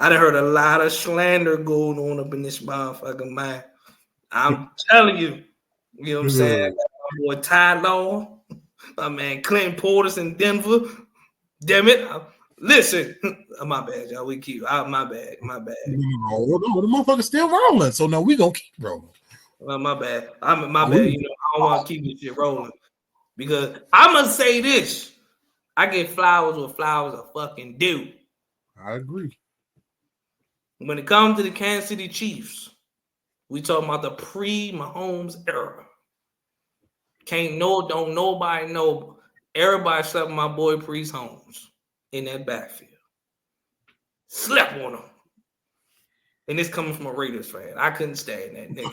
I done heard a lot of slander going on up in this motherfucker, man. I'm telling you. You know what I'm saying? My boy Ty Law, my man Clinton Portis in Denver. Damn it. Listen. My bad, y'all. We keep my bad. No, the motherfucker's still rolling. So no, we gonna keep rolling. Well, my bad. My bad. You know, I don't want to keep this shit rolling. Because I must say this. I get flowers what flowers are fucking due. I agree. When it comes to the Kansas City Chiefs, we talking about the pre-Mahomes era. Don't nobody know. Everybody slept with my boy Priest Holmes in that backfield. Slept on him. And this coming from a Raiders fan. I couldn't stand that nigga.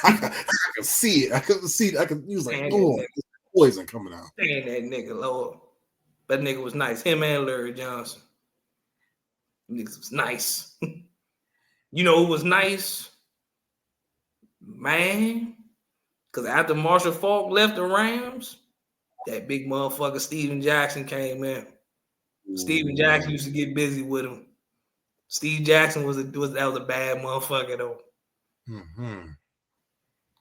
I can see it. I can see it. He was like, oh, poison coming out. Stand that nigga, Lord. That nigga was nice. Him and Larry Johnson. Niggas was nice. You know who was nice? Man. Because after Marshall Faulk left the Rams, that big motherfucker Steven Jackson came in. Steven Jackson used to get busy with him. Steve Jackson was a bad motherfucker though. Mm-hmm.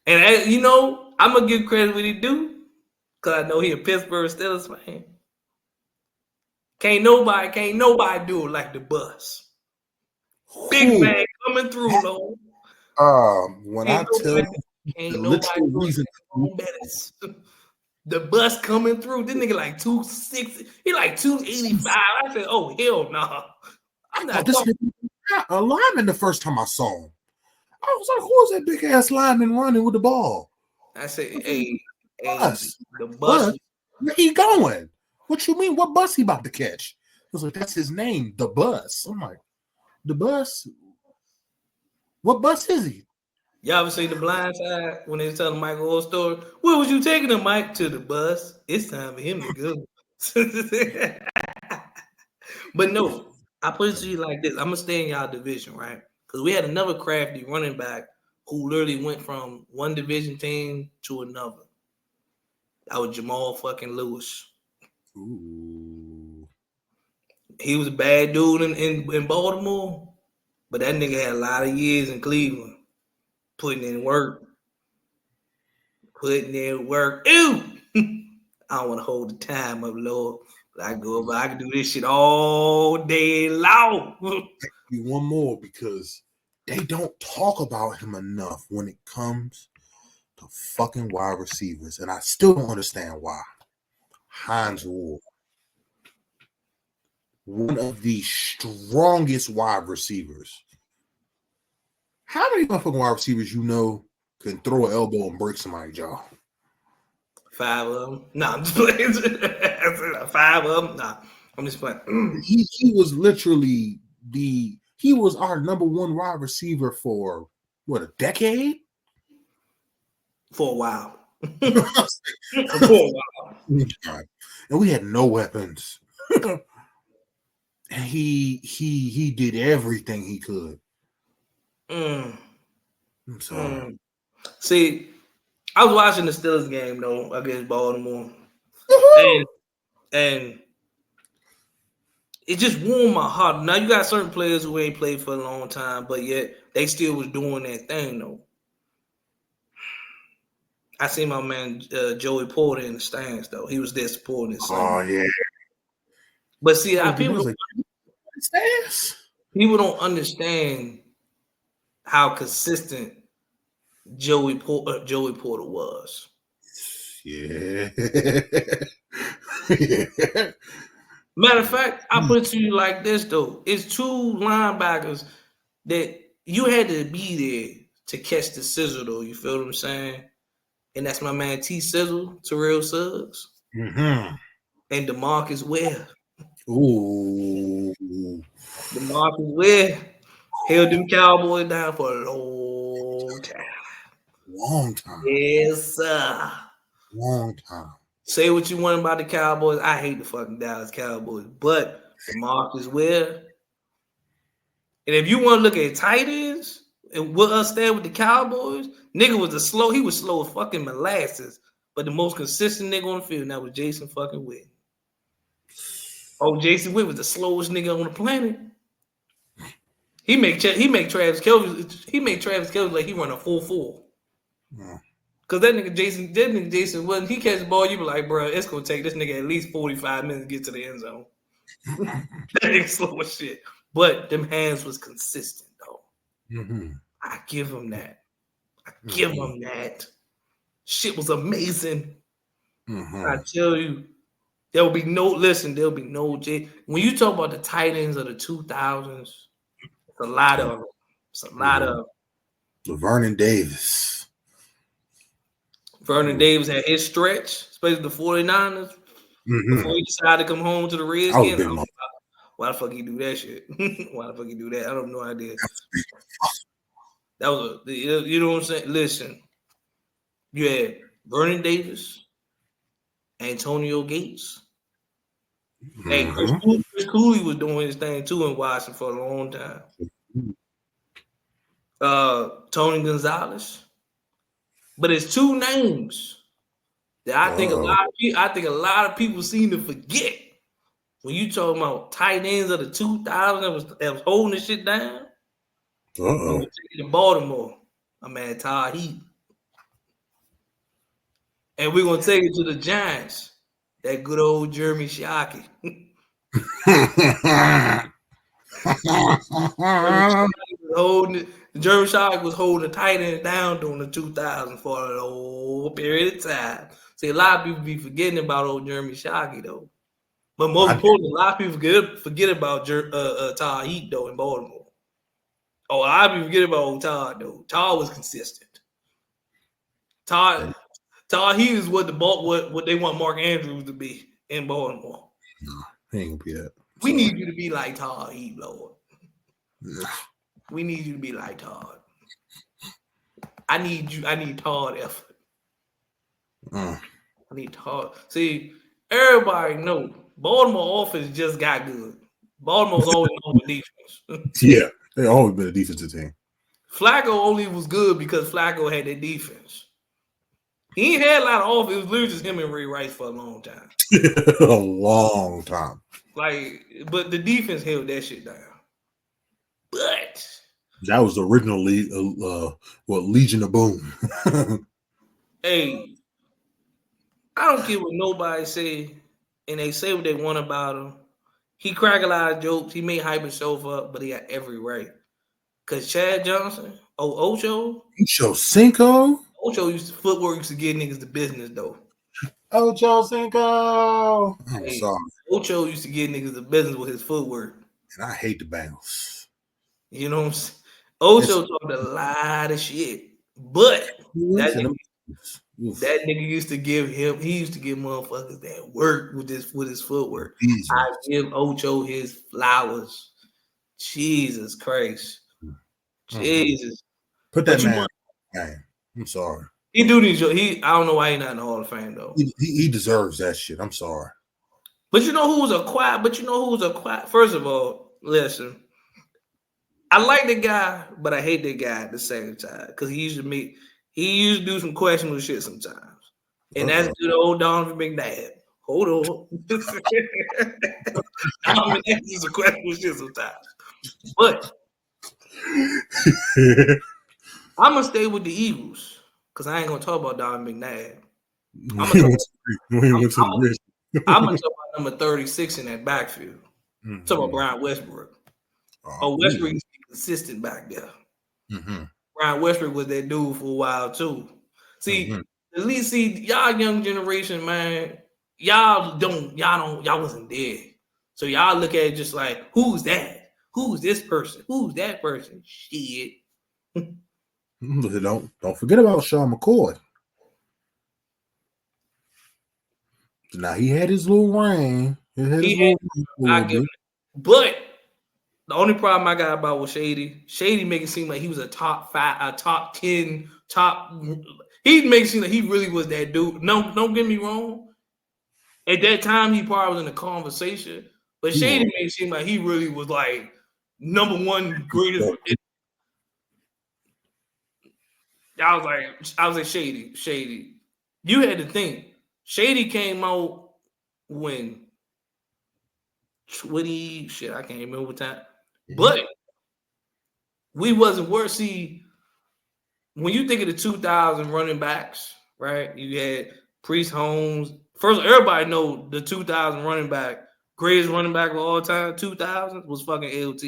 And you know, I'm gonna give credit what he do, cause I know he a Pittsburgh Steelers fan. Can't nobody do it like the bus. Big man coming through, Lord. When I tell you the literal reason, the bus coming through, this nigga like 260, he like 285. I said, oh hell no. Nah. I'm not a lineman the first time I saw him. I was like, who is that big ass lineman running with the ball? I said, hey, the bus. Where he going? What you mean? What bus he about to catch? He was like, that's his name, the bus. I'm like, the bus? What bus is he? Y'all ever seen The Blind Side when they tell Michael O's story? Where was you taking him, Mike? To the bus. It's time for him to go. But no, I put it to you like this. I'm gonna stay in y'all division, right? Because we had another crafty running back who literally went from one division team to another. That was Jamal fucking Lewis. Ooh. He was a bad dude in Baltimore, but that nigga had a lot of years in Cleveland. Putting in work. Ew! I don't want to hold the time up, Lord. I can do this shit all day long. One more because they don't talk about him enough when it comes to fucking wide receivers, and I still don't understand why. Hines Ward, one of the strongest wide receivers. How many motherfucking wide receivers you know can throw an elbow and break somebody's jaw? 5 of them. No, I'm just playing. 5 of them. Nah, I'm just playing. He was literally he was our number one wide receiver for what, a decade? For a while. For a while. And we had no weapons. And he did everything he could. I'm sorry. See, I was watching the Steelers game though against Baltimore, and it just warmed my heart. Now you got certain players who ain't played for a long time, but yet they still was doing their thing though. I see my man Joey Porter in the stands though. He was there supporting his son. Oh yeah. But see, people don't understand how consistent Joey Porter was. Yeah. Matter of fact, I put it to you like this though: it's 2 linebackers that you had to be there to catch the sizzle though. You feel what I'm saying? And that's my man T Sizzle, Terrell Suggs, and DeMarcus Ware. Ooh, DeMarcus Ware held them Cowboys down for a long time. Long time. Yes, sir. Long time. Say what you want about the Cowboys. I hate the fucking Dallas Cowboys, but DeMarcus Ware. And if you want to look at tight ends and what us there with the Cowboys, nigga he was slow as fucking molasses, but the most consistent nigga on the field, and that was Jason fucking Witt. Oh, Jason Witt was the slowest nigga on the planet. He make Travis Kelce like he run a 4.4. Yeah. Cause that nigga Jason, when he catch the ball, you be like, bro, it's gonna take this nigga at least 45 minutes to get to the end zone. That nigga slow as shit. But them hands was consistent though. Mm-hmm. I give him that. Mm-hmm. Give him that. Shit was amazing. Mm-hmm. I tell you, there'll be no when you talk about the tight ends of the 2000s, it's a lot of them. It's a lot of Vernon Davis. Vernon Davis had his stretch, especially the 49ers, before he decided to come home to the Redskins. Why the fuck he do that shit? Why the fuck he do that? I have no idea. That was you know what I'm saying? Listen, you had Vernon Davis, Antonio Gates. Hey, Chris Cooley was doing his thing too in Washington for a long time. Tony Gonzalez. But it's two names that I think a lot of people seem to forget when you talking about tight ends of the 2000s that was holding this shit down. We're taking to Baltimore. My man Todd Heat. And we're gonna take it to the Giants. That good old Jeremy Shockey. Jeremy Shockey was holding the tight end down during the 2000s for a whole period of time. See, a lot of people be forgetting about old Jeremy Shockey though. But most importantly, a lot of people forget about Todd Heat though in Baltimore. Oh, a lot of people forget about old Todd though. Todd was consistent. Todd Heat is what they want Mark Andrews to be in Baltimore. No, he ain't gonna be that. We need you to be like Todd Heat, Lord. We need you to be like Todd. I need Todd effort. I need Todd. See, everybody know Baltimore offense just got good. Baltimore's always known for defense. Yeah, they always been a defensive team. Flacco only was good because Flacco had that defense. He ain't had a lot of offense. It was literally just him and Ray Rice for a long time. A long time. But the defense held that shit down. But that was the original Legion of Boom. Hey, I don't care what nobody say, and they say what they want about him. He crack a lot of jokes. He may hype himself up, but he got every right. Cause Chad Johnson, Ocho Cinco. Ocho footwork used to get niggas the business though. Ocho Cinco. I'm sorry. Ocho used to get niggas the business with his footwork. And I hate the Bengals. You know what I'm saying? Ocho talked a lot of shit, but that nigga used to give motherfuckers that work with his footwork. I give Ocho his flowers. Jesus Christ. Jesus. Put that man. I'm sorry. He do need I don't know why he's not in the Hall of Fame though. He deserves that shit. I'm sorry. But you know who's a quiet? First of all, listen. I like the guy, but I hate the guy at the same time because he used to do some questionable shit sometimes, and that's good old Donovan McNabb. Hold on, Donovan McNabb some questionable shit sometimes, but I'm gonna stay with the Eagles because I ain't gonna talk about Donovan McNabb. I'm gonna talk about number 36 in that backfield. Talk about Brian Westbrook. Westbrook used to be consistent back there. Brian Westbrook was that dude for a while too. See, at least y'all young generation, man, y'all wasn't there. So y'all look at it just like, who's that? Who's this person? Who's that person? Shit. Don't forget about Sean McCoy. Now he had his little reign. But the only problem I got about with Shady make it seem like he was a top 5, a top 10, he make it seem like he really was that dude. No, don't get me wrong. At that time, he probably was in the conversation, but Shady made it seem like he really was like number one greatest. I was like, Shady. You had to think. Shady came out when 20 shit, I can't remember what time. But we wasn't worth. See, when you think of the 2000 running backs, right? You had Priest Holmes. First, everybody know the 2000 running back, greatest running back of all time, 2000 was fucking LT.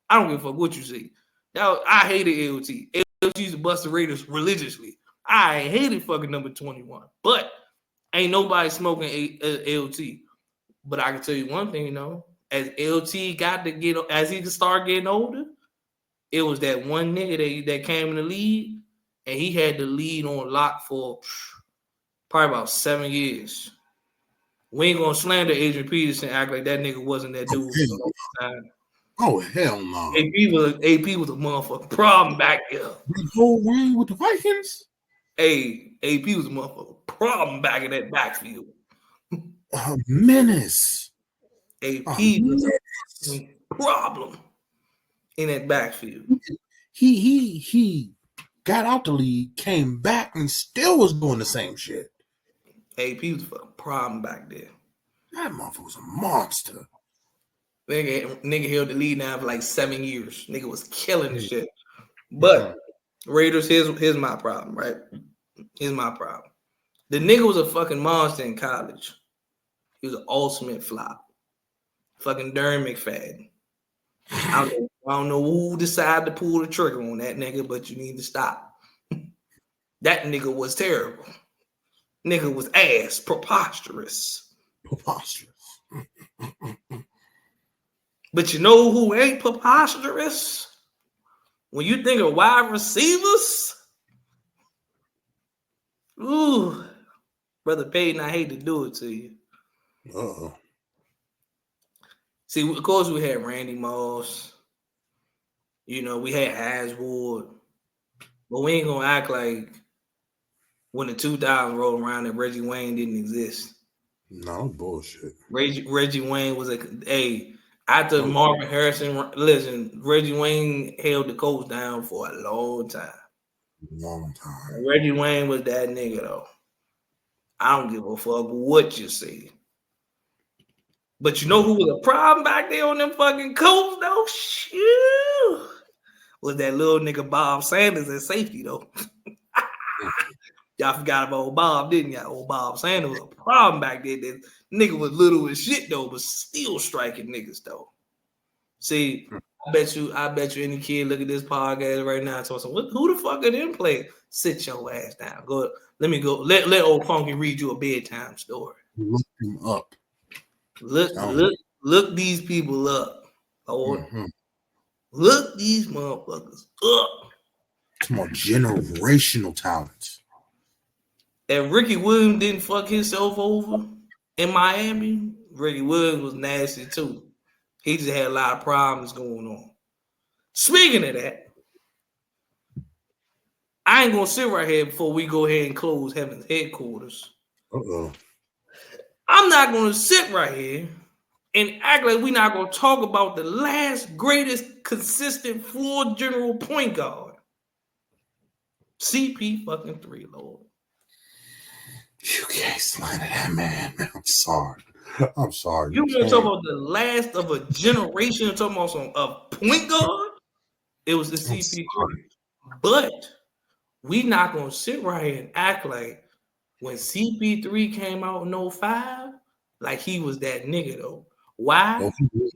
I don't give a fuck what you see. I hated LT. LT used to bust the Raiders religiously. I hated fucking number 21. But ain't nobody smoking LT. But I can tell you one thing, as LT got to get, as he started getting older, it was that one nigga that came in the league, and he had the lead on lock for probably about 7 years. We ain't gonna slander Adrian Peterson, act like that nigga wasn't that dude. Oh, hell no. AP was a motherfucking problem back there. The whole ring with the Vikings? AP was a motherfucking problem back in that backfield. A menace. AP was a problem in that backfield. He got out the league, came back, and still was doing the same shit. AP was a problem back there. That motherfucker was a monster. Nigga held the lead now for like 7 years. Nigga was killing the shit. But Raiders, here's my problem, right? Here's my problem. The nigga was a fucking monster in college. He was an ultimate flop. Fucking Darren McFadden. I don't know who decided to pull the trigger on that nigga, but you need to stop. That nigga was terrible. Nigga was ass. Preposterous. But you know who ain't preposterous? When you think of wide receivers, ooh, Brother Payton, I hate to do it to you. Uh-oh. See, of course, we had Randy Moss. We had Haswood. But we ain't going to act like when the 2000 rolled around that Reggie Wayne didn't exist. No, bullshit. Reggie Wayne was after Marvin Harrison, listen, Reggie Wayne held the Colts down for a long time. Reggie Wayne was that nigga, though. I don't give a fuck what you say. But you know who was a problem back there on them fucking Colts, though? Shoo! Was that little nigga Bob Sanders at safety, though. Y'all forgot about old Bob, didn't y'all? Old Bob Sanders was a problem back there. That nigga was little as shit, though, but still striking niggas, though. See, I bet you any kid look at this podcast right now and talk, who the fuck are them play? Sit your ass down. Go. Let me go. Let old Funky read you a bedtime story. Look him up. Look these people up, Lord. Mm-hmm. Look these motherfuckers up. Come on, generational talents. And Ricky Williams didn't fuck himself over in Miami. Ricky Williams was nasty too. He just had a lot of problems going on. Speaking of that, I ain't gonna sit right here before we go ahead and close Heaven's headquarters. I'm not gonna sit right here and act like we're not gonna talk about the last greatest consistent floor general point guard. CP fucking 3, Lord. You can't slander that man. I'm sorry. You want to talk about the last of a generation? You're talking about a point guard? It was the CP3. But we not gonna sit right here and act like when CP3 came out in 05, like he was that nigga though. Why?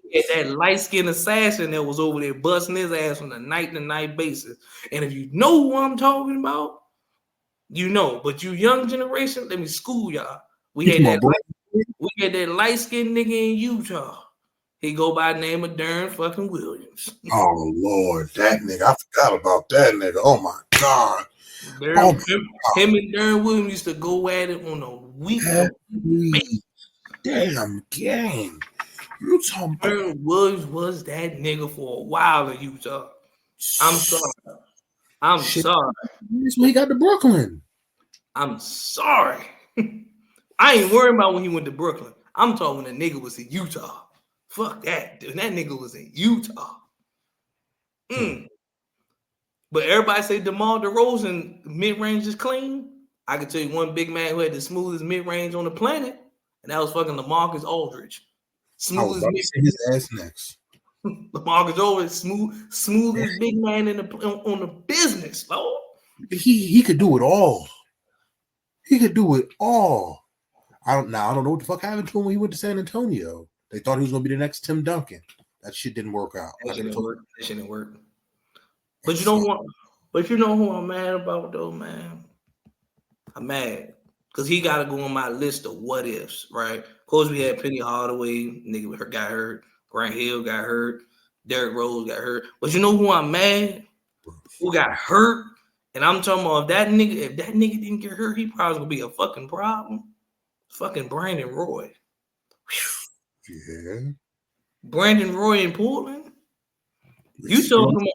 He had that light-skinned assassin that was over there busting his ass on a night-to-night basis. And if you know who I'm talking about, you know. But you young generation, let me school y'all. We had that light-skinned nigga in Utah. He go by the name of Darren fucking Williams. Oh, Lord. That nigga. I forgot about that nigga. Oh, my God. Him and Darren Williams used to go at it on a weekly damn game. You talking about Darren Williams was that nigga for a while in Utah. I'm sorry. Sorry. That's when he got to Brooklyn. I'm sorry. I ain't worried about when he went to Brooklyn. I'm talking when the nigga was in Utah. Fuck that, dude. That nigga was in Utah. But everybody say DeMar DeRozan mid-range is clean. I can tell you one big man who had the smoothest mid-range on the planet, and that was fucking LaMarcus Aldridge. Smoothest his ass next. LaMarcus Aldridge, smoothest big man on the business, Lord. He could do it all. He could do it all. I don't know what the fuck happened to him when he went to San Antonio. They thought he was gonna be the next Tim Duncan. That shit didn't work out. That shit didn't work. But you know what? But you know who I'm mad about though, man? I'm mad because he got to go on my list of what ifs, right? Of course, we had Penny Hardaway, nigga got hurt. Grant Hill got hurt. Derrick Rose got hurt. But you know who I'm mad? Who got hurt? And I'm talking about if that nigga didn't get hurt, he probably gonna be a fucking problem. Fucking Brandon Roy. Yeah. Brandon Roy in Portland. You talking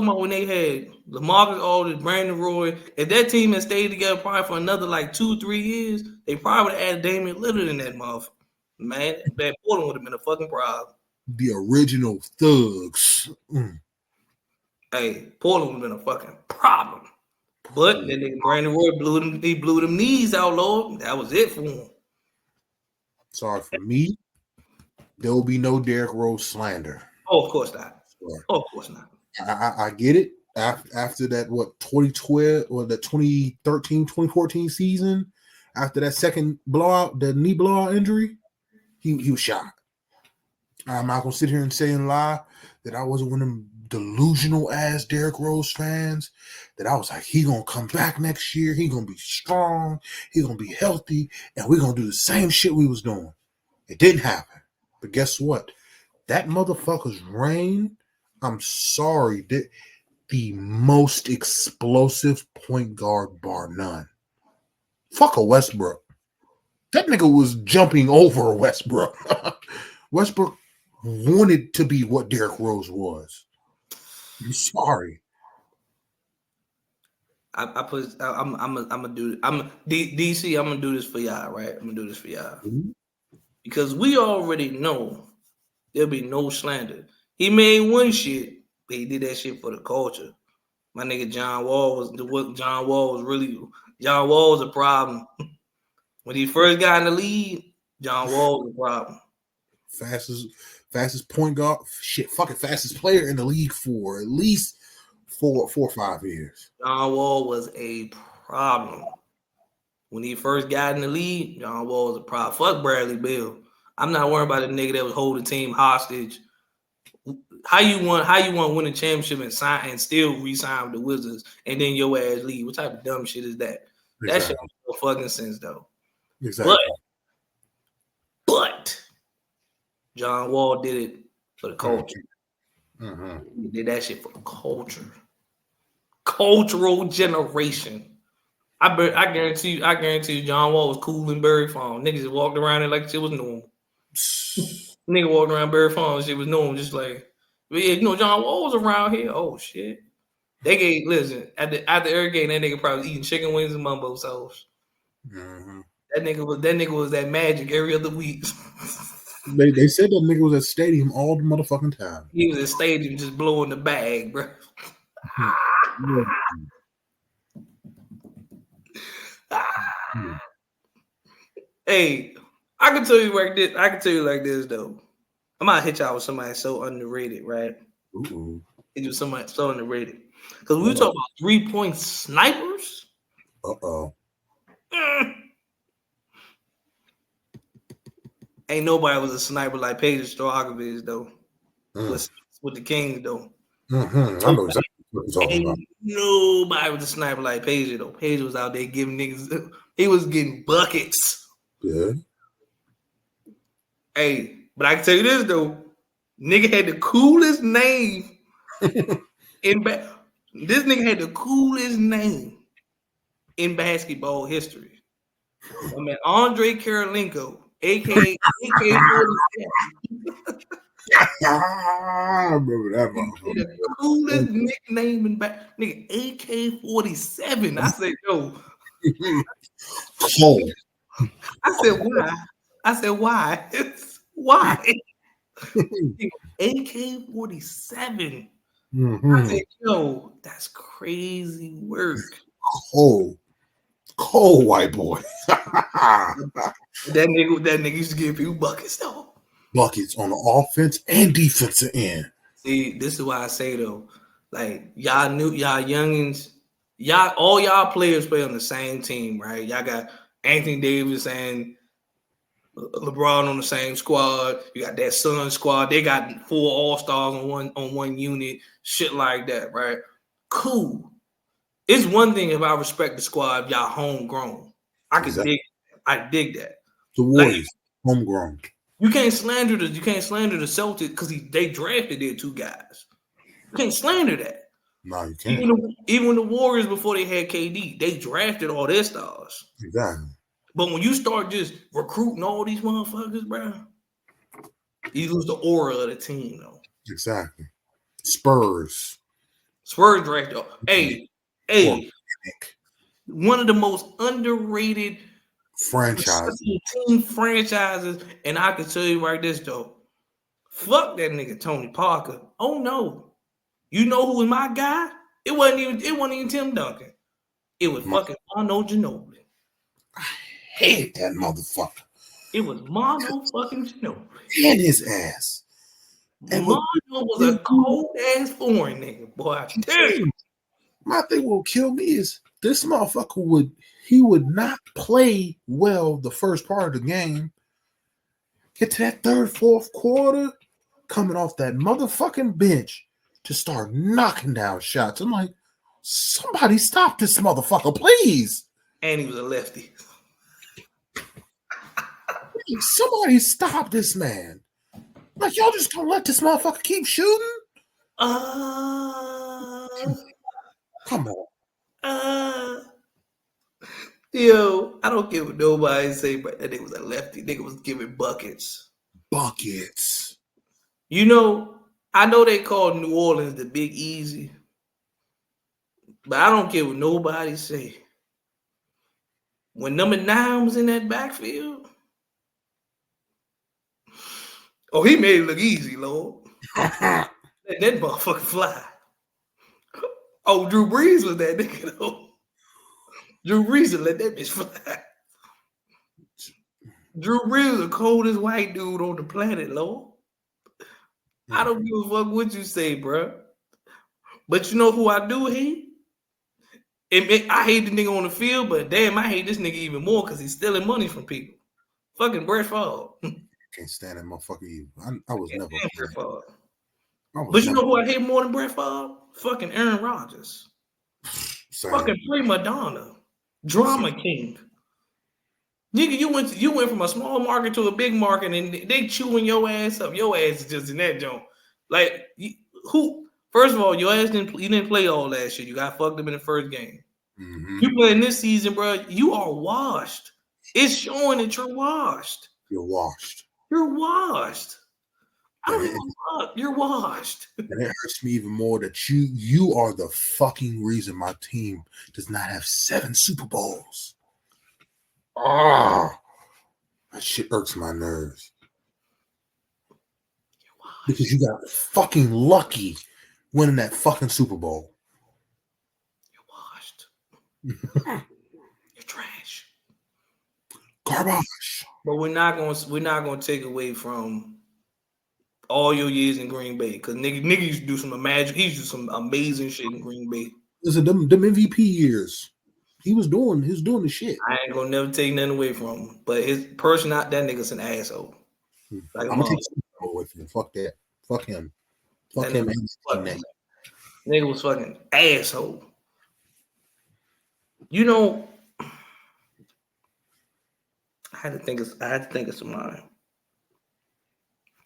about when they had LaMarcus Aldridge, Brandon Roy. If that team had stayed together probably for another like 2-3 years, they probably would have added Damian Lillard in that motherfucker. Man, that Portland would have been a fucking problem. The original thugs. Hey, Portland would have been a fucking problem. But then nigga Brandon Roy blew them knees out, Lord. That was it for him. Sorry for me. There will be no Derrick Rose slander. Oh, of course not. Oh, of course not. I get it. After that, 2012 or the 2013, 2014 season, after that second blowout, the knee blowout injury, he was shot. I'm not gonna sit here and say and lie that I wasn't one of them delusional ass Derrick Rose fans. That I was like, he gonna come back next year. He gonna be strong. He gonna be healthy, and we're gonna do the same shit we was doing. It didn't happen. But guess what? That motherfucker's reign. I'm sorry. The most explosive point guard bar none. Fuck a Westbrook. That nigga was jumping over Westbrook. Westbrook wanted to be what Derrick Rose was. I'm sorry. I'm gonna do. DC. I'm gonna do this for y'all, right? I'm gonna do this for y'all because we already know there'll be no slander. He made one shit, but he did that shit for the culture. My nigga John Wall was a problem. When he first got in the league, John Wall was a problem. Fastest point guard, fastest player in the league for at least 4 or 5 years. John Wall was a problem. When he first got in the league, John Wall was a problem. Fuck Bradley Beal. I'm not worried about the nigga that was holding the team hostage. How you want to win a championship and still re-sign with the Wizards and then your ass leave? What type of dumb shit is that? Exactly. That shit makes no fucking sense though. Exactly. But John Wall did it for the culture. Mm-hmm. He did that shit for the culture. Cultural generation. I guarantee you John Wall was cool in Berry Farm. Niggas just walked around it like shit was normal. Nigga walked around Berry Farm, shit was normal, just like, yeah, John Wall was around here. Oh shit. Listen, after every game, that nigga probably eating chicken wings and mumbo sauce. Mm-hmm. That nigga was that magic every other week. They said that nigga was at stadium all the motherfucking time. He was at stadium just blowing the bag, bro. Hey, I can tell you like this. I can tell you like this though. I'm gonna hit y'all with somebody so underrated, right? Ooh. It was somebody so underrated because we talk about 3-point snipers. Ain't nobody was a sniper like Paige Stojakovic though. With the Kings though. Mm-hmm. I know exactly what you're talking about. Nobody was a sniper like Paige though. Paige was out there giving niggas. He was getting buckets. Yeah. Hey, but I can tell you this though. Nigga had the coolest name This nigga had the coolest name in basketball history. I mean, Andre Karolinko, aka AK-47. I remember that motherfucker. The coolest nickname in nigga AK-47. I said, yo. Cold. I said, why? Why? AK-47. Mm-hmm. I said, yo, that's crazy work. Cold white boy. That nigga used to give people buckets though. buckets on the offense and defensive end. See, this is why I say though, like y'all youngins, all y'all players play on the same team, right? Y'all got Anthony Davis and LeBron on the same squad. You got that Suns squad. They got 4 All-Stars on one unit, shit like that, right? Cool. It's one thing if I respect the squad, if y'all homegrown. I can dig that. The Warriors, homegrown. You can't slander the Celtics because they drafted their 2 guys. You can't slander that. No, you can't. Even the Warriors before they had KD, they drafted all their stars. Exactly. But when you start just recruiting all these motherfuckers, bro, you lose the aura of the team, though. Exactly. Spurs drafted. Hey, one of the most underrated team franchises, and I can tell you right this though, fuck that nigga Tony Parker. Oh no, you know who was my guy? It wasn't even Tim Duncan. It was fucking Mono Ginobili. I hate that motherfucker. It was Mono fucking Ginobili. And his ass. And Mono was a cold ass foreign nigga, boy. I tell you. My thing will kill me is this motherfucker would not play well the first part of the game. Get to that third, fourth quarter, coming off that motherfucking bench to start knocking down shots. I'm like, somebody stop this motherfucker, please. And he was a lefty. Somebody stop this man. Like, y'all just gonna let this motherfucker keep shooting? Come on. Yo, I don't care what nobody say, but that nigga was a lefty. Nigga was giving buckets. You know, I know they call New Orleans the Big Easy, but I don't care what nobody say. When number 9 was in that backfield, he made it look easy, Lord. Let that motherfucker fly. Oh, Drew Brees was that nigga, though. Drew Brees let that bitch fly. Drew Brees was the coldest white dude on the planet, Lord. I don't give a fuck what you say, bro. But you know who I do hate? I hate the nigga on the field, but damn, I hate this nigga even more because he's stealing money from people. Fucking Brett Favre. Can't stand that motherfucker either. I was never Brett Favre. But you know who I hate more than Brett Favre? Fucking Aaron Rodgers. Fucking prima donna. Drama king. Nigga, you went from a small market to a big market and they chewing your ass up. Your ass is just in that joint. Like, first of all, your ass didn't play all that shit. You got fucked up in the first game. Mm-hmm. You playing this season, bro. You are washed. It's showing that you're washed. You're washed. You're washed. I don't give a fuck. You're washed. And it hurts me even more that you are the fucking reason my team does not have 7 Super Bowls. That shit irks my nerves. Because you got fucking lucky winning that fucking Super Bowl. You're washed. You're trash. Garbage. But we're not gonna take away from all your years in Green Bay, because nigga used to do some some amazing shit in Green Bay. Listen, them MVP years, he was doing the shit. I ain't gonna never take nothing away from him, but his person that nigga's an asshole. Like, I'm gonna take something away from him. Fuck that. Fuck him. Fuck him. Nigga was fucking asshole. You know, I had to think of some mine.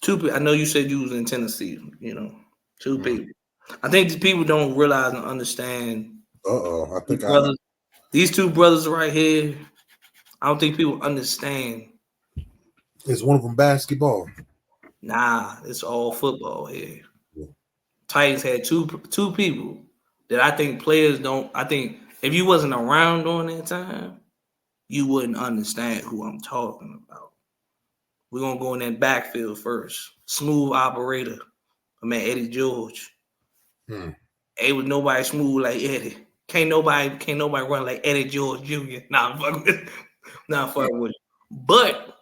2 people. I know you said you was in Tennessee. You know, 2 people. I think these people don't realize and understand. I think these 2 brothers right here. I don't think people understand. Is one of them basketball? Nah, it's all football here. Yeah. Titans had two people that I think players don't. I think if you wasn't around during that time, you wouldn't understand who I'm talking about. We're gonna go in that backfield first. Smooth operator. I mean Eddie George. Ain't with nobody smooth like Eddie. Can't nobody run like Eddie George Jr. Nah, I'm fucking with it. But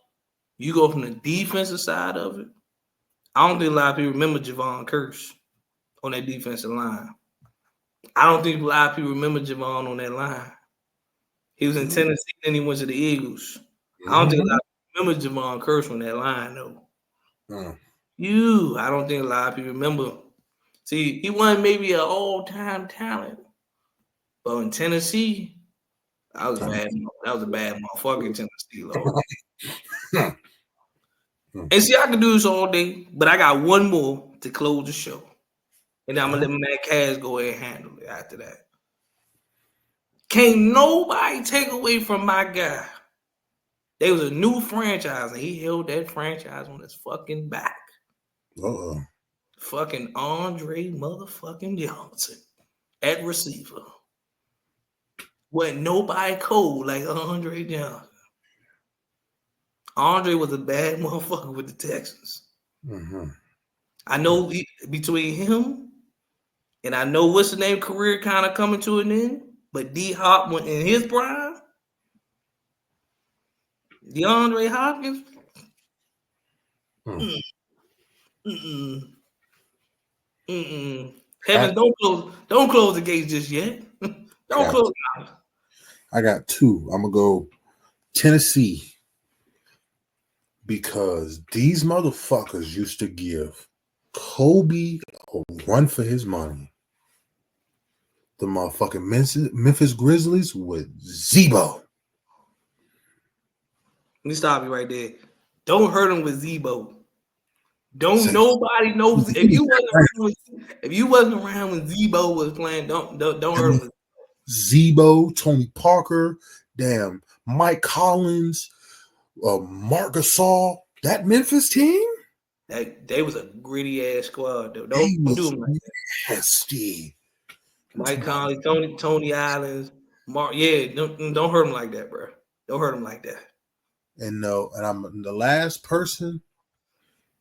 you go from the defensive side of it I don't think a lot of people remember Javon Curse on that defensive line. I don't think a lot of people remember Javon on that line. He was in Tennessee, then he went to the Eagles. I don't think a lot of people remember Javon Curse on that line, though. I don't think a lot of people remember. See, he wasn't maybe an all-time talent, but in Tennessee, that was bad. That was a bad motherfucker in Tennessee, Lord. And see, I could do this all day, but I got one more to close the show. And I'm going to let Matt Cass go ahead and handle it after that. Can't nobody take away from my guy. There was a new franchise, and he held that franchise on his fucking back. Fucking Andre motherfucking Johnson at receiver. Wasn't nobody cold like Andre Johnson. Andre was a bad motherfucker with the Texans. I know between him and I know what's the name career kind of coming to an end, but D Hop went in his prime. DeAndre Hopkins. Heavens, don't close the gates just yet. Don't close the gates. I got two. I'm gonna go Tennessee because these motherfuckers used to give Kobe a run for his money. The motherfucking Memphis Grizzlies with Zebo. Let me stop you right there. Don't hurt him with Zebo. Don't nobody knows if you wasn't around when Zebo was playing. Don't hurt him with Zebo, Tony Parker, damn Mike Collins, Marc Gasol. That Memphis team. They was a gritty ass squad though. Don't do them like that. Nasty. Mike Collins, Tony Islands, Mark. Yeah, don't hurt him like that, bro. Don't hurt him like that. And I'm the last person.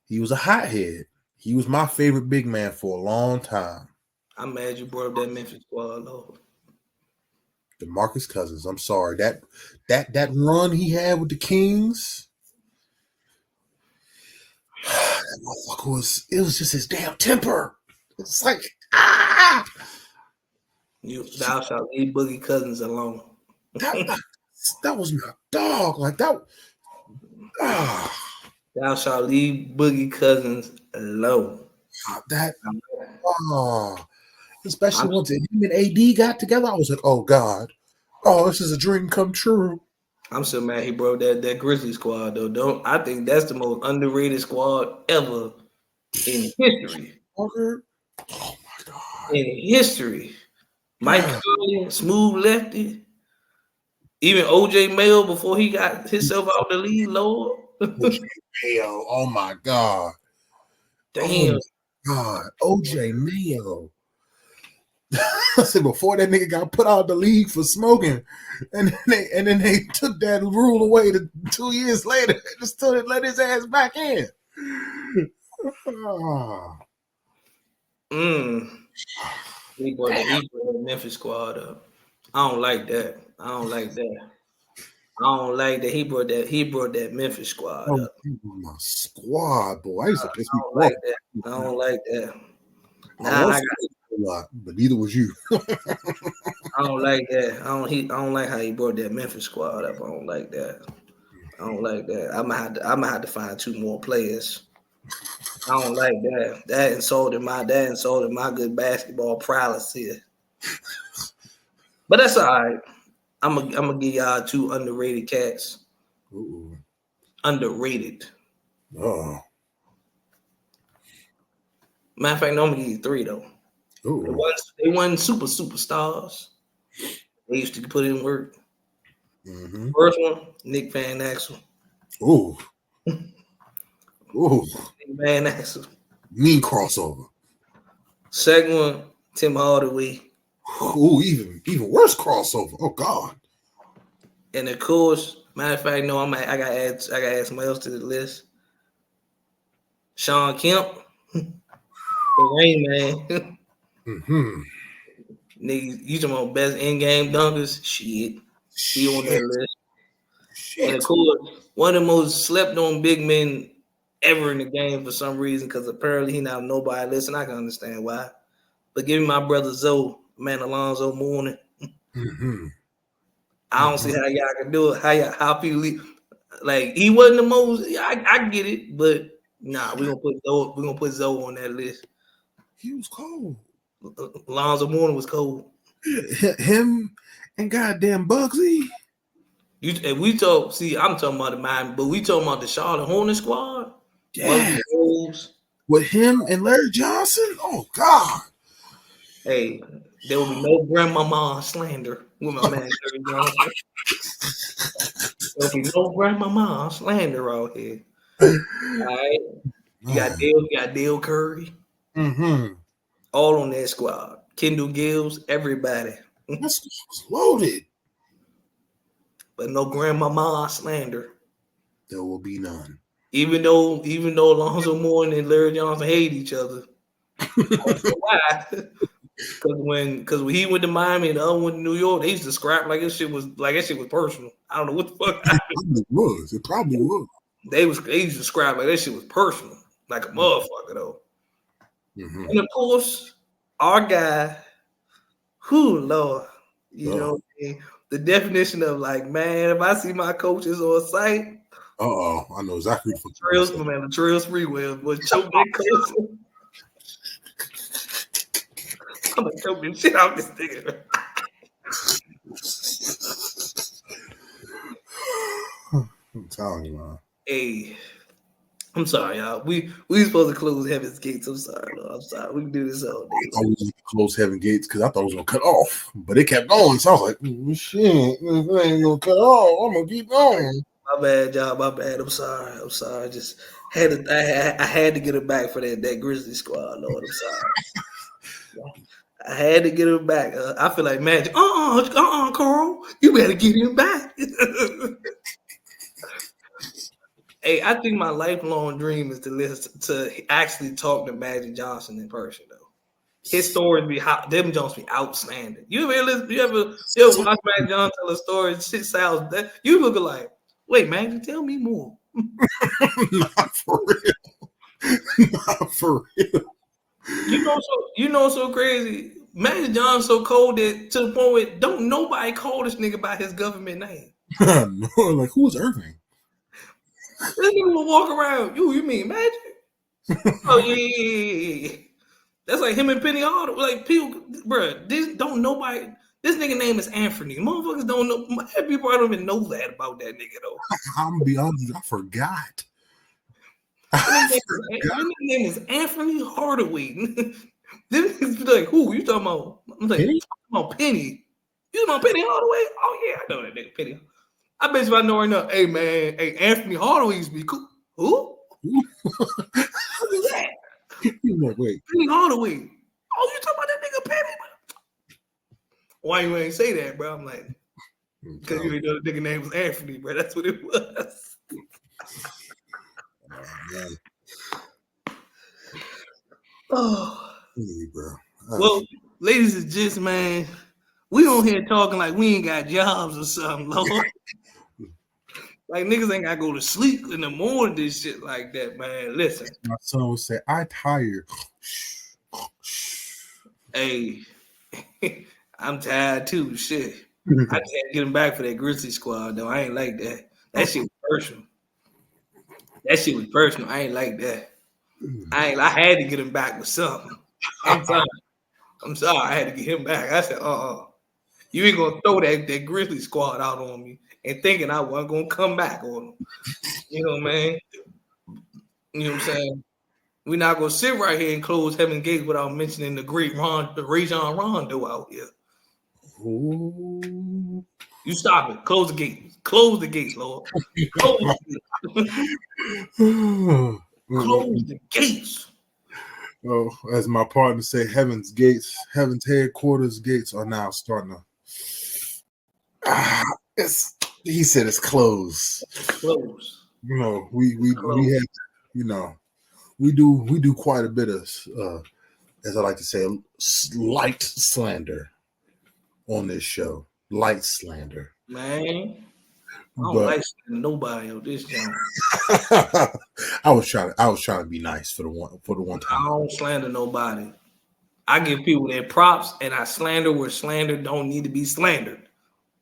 He was a hothead. He was my favorite big man for a long time. I'm mad you brought up that Memphis squad, though. DeMarcus Cousins. I'm sorry. That run he had with the Kings. That motherfucker it was just his damn temper. It's like Thou shalt leave Boogie Cousins alone. That was my dog. Like that. Thou shalt leave Boogie Cousins alone. Especially once him and AD got together, I was like, oh God, this is a dream come true. I'm so mad he broke that Grizzly squad though. I think that's the most underrated squad ever in history. Oh my God. In history. Mike Conley, smooth lefty. Even OJ Mayo before he got himself out the league, Lord. OJ Mayo, oh my God. Damn. Oh God, OJ Mayo. I said before that nigga got put out of the league for smoking, and then they took that rule away 2 years later and just let his ass back in. He brought the Memphis squad up. I don't like that. He brought that Memphis squad up. My squad, boy. I used to piss me off. I don't like that. I a lot, but neither was you. I don't like that. I don't like how he brought that Memphis squad up. I don't like that. I'm gonna have to find two more players. I don't like that. That insulted my good basketball prowess here. But that's all right. I'm gonna give y'all two underrated cats. Ooh. Underrated. Oh. Matter of fact, no, I'm gonna give you three though. They weren't superstars. They used to put in work. Mm-hmm. First one, Nick Van Exel. Ooh. Nick Van Exel. Mean crossover. Second one, Tim Hardaway. Ooh, even worse crossover. Oh God. And of course, matter of fact, no, I gotta add somebody else to the list. Sean Kemp, the Rain Man. Mm-hmm. Nigga, you talking about best in-game dunkers? Shit. He on that list. Shit. And of course, one of the most slept-on big men ever in the game for some reason, because apparently he not nobody listen. I can understand why. But give me my brother Zoe, man, Alonzo Mourning. Mm-hmm. I don't see how y'all can do it. How people like he wasn't the most. I get it, but nah, we gonna put Zoe. We gonna put Zoe on that list. He was cold. Alonzo Mourning was cold. Him and goddamn Bugsy. If we talk, see, I'm talking about the mind, but we talking about the Charlotte Hornet squad. Yeah. With him and Larry Johnson. Oh God. Hey, there will be no grandmama slander with my man Larry Johnson. There will be no grandmama slander out here. All right. You got Dale Curry. Mm-hmm. All on that squad. Kendall Gills, everybody. That's loaded. But no grandmama slander. There will be none. Even though Alonzo Mourning and Larry Johnson hate each other. I don't know why. Because when he went to Miami and the other went to New York, they used to scrap like that shit was personal. I don't know what the fuck. It probably was. They used to scrap like that shit was personal, like a motherfucker though. Mm-hmm. And of course, our guy, Lord, you know what I mean? The definition of like, man, if I see my coaches on site, I know exactly what the Trails Freeway was choke that coach. I'm gonna choke the shit out this nigga. I'm telling you, man. Hey, I'm sorry, y'all. We supposed to close Heaven's Gates. I'm sorry, Lord. I'm sorry. We can do this all day. I was close Heaven Gates because I thought it was gonna cut off, but it kept going. So I was like, shit, it ain't gonna cut off. I'm gonna keep going. My bad, y'all. My bad. I'm sorry. I just had to. I had to get it back for that Grizzly squad, Lord. I'm sorry. I had to get him back. I feel like Magic. Carl, you better get him back. Hey, I think my lifelong dream is to actually talk to Magic Johnson in person, though. His stories them Jones be outstanding. You ever watch Magic Johnson tell a story? Shit sounds that you look like. Wait, Magic, tell me more. Not for real. Not for real. You know, so crazy. Magic Johnson so cold that to the point where don't nobody call this nigga by his government name. No, like who's Irving? This nigga will walk around. You mean Magic? Oh yeah. That's like him and Penny Hardaway. Like people, bro. This nigga name is Anthony. Motherfuckers don't know. People don't even know that about that nigga though. I'm gonna be honest, I forgot. His name is Anthony Hardaway. Then he's like, who you talking about? I'm like, Penny? I'm talking about Penny. You talking about Penny Hardaway? Oh yeah, I know that nigga Penny. I bet you I know right now. Hey man, Anthony Hardaway used to be cool. Who? Who's that? Like, wait. Penny Hardaway. Oh, you talking about that nigga Penny? Why you ain't say that, bro? I'm like, because you didn't know the nigga name was Anthony, bro. That's what it was. Oh, hey, bro. Well, ladies and gents, man, we on here talking like we ain't got jobs or something, Lord. Like niggas ain't gotta go to sleep in the morning, this shit like that, man. Listen. My son would say, I tired. Hey, I'm tired too. Shit. I just had to get him back for that Grizzly squad, though. I ain't like that. That shit was personal. I ain't like that. I had to get him back with something. I'm sorry. I had to get him back. I said, you ain't gonna throw that Grizzly squad out on me and thinking I wasn't gonna come back on them. You know what I mean? You know what I'm saying? We're not gonna sit right here and close Heaven Gates without mentioning the great Rajon Rondo out here. Ooh. You stop it. Close the gates. Close the gates, Lord. Close the gates. Close the gates. Oh, as my partner said, Heaven's headquarters gates are now starting to. He said it's closed. Closed. You know, we have, you know, we do quite a bit of, as I like to say, light slander on this show. Light slander, man. I don't like nobody on this channel. I was trying to be nice for the one time. I don't slander nobody. I give people their props, and I slander where slander don't need to be slandered.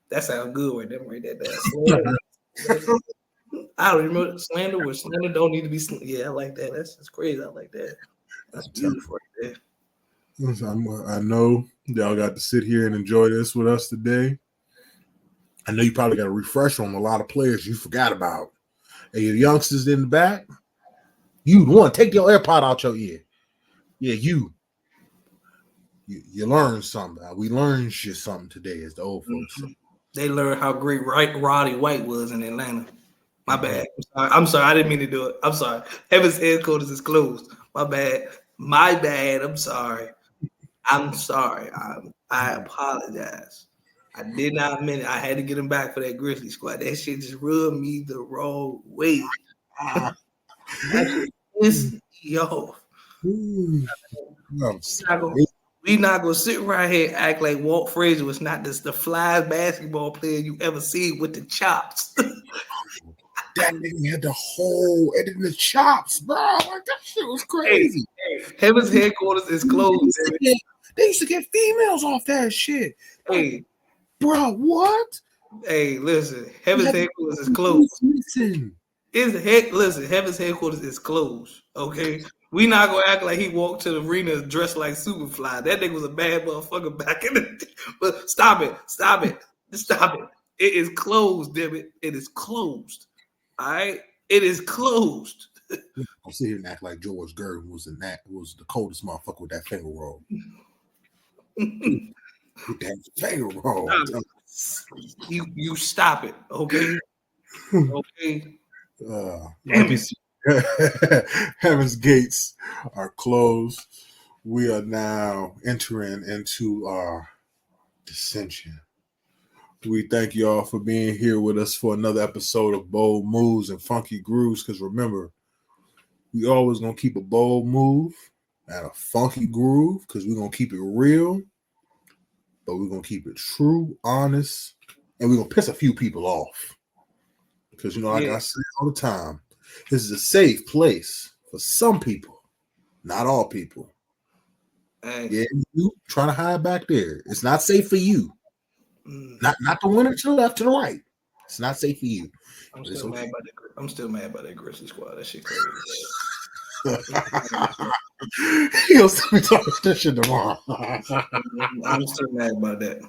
That sounds good right there. Right there. I don't remember slander where slander don't need to be. Yeah, I like that. That's crazy. I like that. That's beautiful right there. I know y'all got to sit here and enjoy this with us today. I know you probably got to refresh on a lot of players you forgot about. And your youngsters in the back, you want take your AirPod out your ear. Yeah, you learn something. We learned shit something today, as the old folks say. They learned how great Roddy White was in Atlanta. My bad. I'm sorry. I didn't mean to do it. I'm sorry. Heaven's headquarters is closed. My bad. I'm sorry. I apologize. I did not mean it. I had to get him back for that Grizzly squad. That shit just rubbed me the wrong way. That shit pissed me off. We not gonna sit right here and act like Walt Frazier was not the flyest basketball player you ever seen with the chops. That nigga had the whole and the chops, bro. Like, that shit was crazy. Hey, Heaven's headquarters is closed. They used to get females off that shit. Hey, bro, what? Hey, listen, Heaven's headquarters is closed. Listen, Heaven's headquarters is closed. Okay, we not gonna act like he walked to the arena dressed like Superfly. That nigga was a bad motherfucker back in the day. But stop it. It is closed, damn it. It is closed. All right, it is closed. I'm sitting here and act like George Gervin was the coldest motherfucker with that finger roll. With that finger roll. You stop it, okay? Okay. Heaven's gates are closed. We are now entering into our dissension. We thank you all for being here with us for another episode of Bold Moves and Funky Grooves. Because remember, we always gonna keep a bold move and a funky groove because we're gonna keep it real, but we're gonna keep it true, honest, and we're gonna piss a few people off. Because like I say all the time, this is a safe place for some people, not all people. Hey. Yeah, you trying to hide back there. It's not safe for you. Not the winner to the left, to the right. It's not safe for you. I'm still mad about that Grizzly squad. That shit crazy. He'll still be talking that shit tomorrow. I'm still mad about that.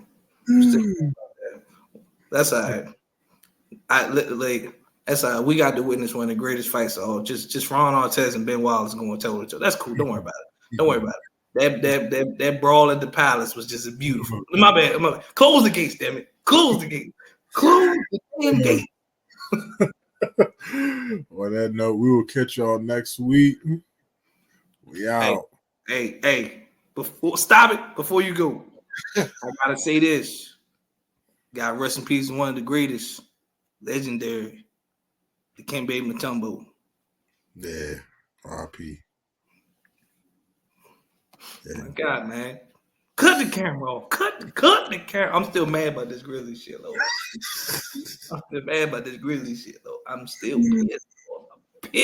That's all right. That's all right. We got to witness one of the greatest fights of all. Just Ron Artest and Ben Wallace going to tell each other. That's cool. Don't worry about it. That brawl at the Palace was just beautiful. My bad. Close the gates, damn it. Close the gate. Close the damn gate. On that note, we will catch y'all next week. We out. Hey. Stop it before you go. I gotta say this. God rest in peace, one of the greatest, legendary, the Dikembe Mutombo. Yeah. R.I.P. Yeah. My God, man. Cut the camera off. Cut the camera. I'm still mad about this Grizzly shit, though. I'm still pissed.